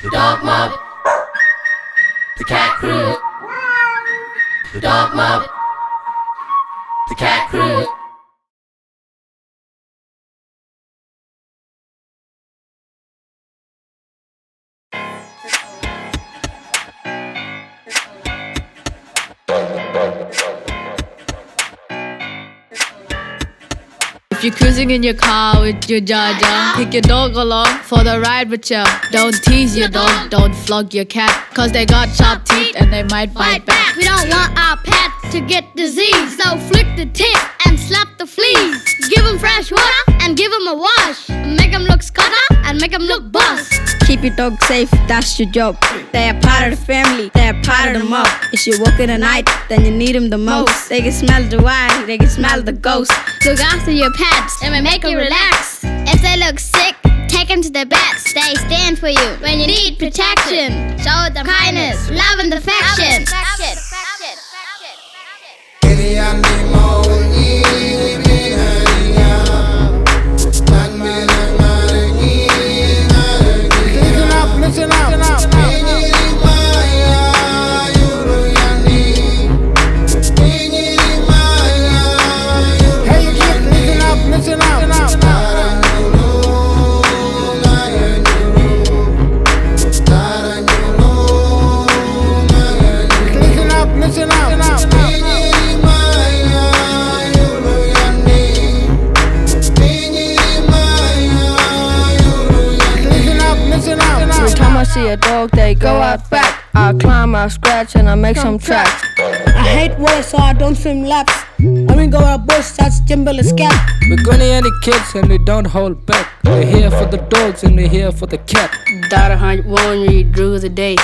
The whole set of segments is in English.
The dog mob, the cat crew. The dog mob, the cat crew. If you're cruising in your car with your Jaja, take your dog along for the ride with ya. Don't tease your dog, don't flog your cat, cause they got sharp teeth and they might bite back. We don't want our pet to get disease, so flick the tip and slap the fleas. Give them fresh water and give them a wash. Make them look scutter and make them look boss. Keep your dog safe, that's your job. They're part of the family, they're part of the mob. If you walk in the night, then you need them the most. They can smell the wine, they can smell the ghost. Look after your pets and make them relax. If they look sick, take them to the vets. They stand for you when you need protection. Show them kindness, love and affection. Listen up. Hey, you kids, listen up. Listen up. Every time I see a dog, they go out back. I climb, I scratch, and I make some tracks. I hate water, so I don't swim laps. When we go out bush, that's Jimble a scat. We're gonna any kids and we don't hold back. We're here for the dogs and we're here for the cat. Data hunt warned drew the day.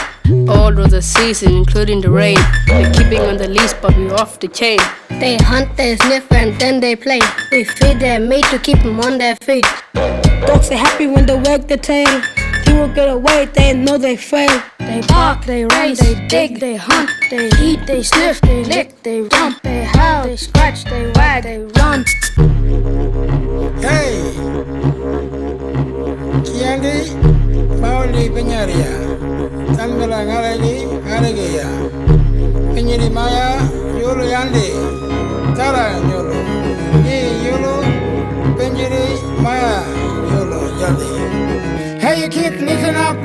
All through the season, including the rain. We're keeping on the leash, but we're off the chain. They hunt, they sniff, and then they play. We feed their meat to keep them on their feet. Dogs are happy when they wag their tail. People get away, they know they fail. They bark, they race, they dig, they hunt, they eat, they sniff, they lick, they jump, they howl, they scratch, they wag, they run. Hey, Kiandi, Mauli Penyaria, Tambela Haragi, Penyeri Maya, Yolo Yandi, Tara Yolo, Yolo, Penyeri Maya, Yolo Yandi. Hey, you kids, listen up.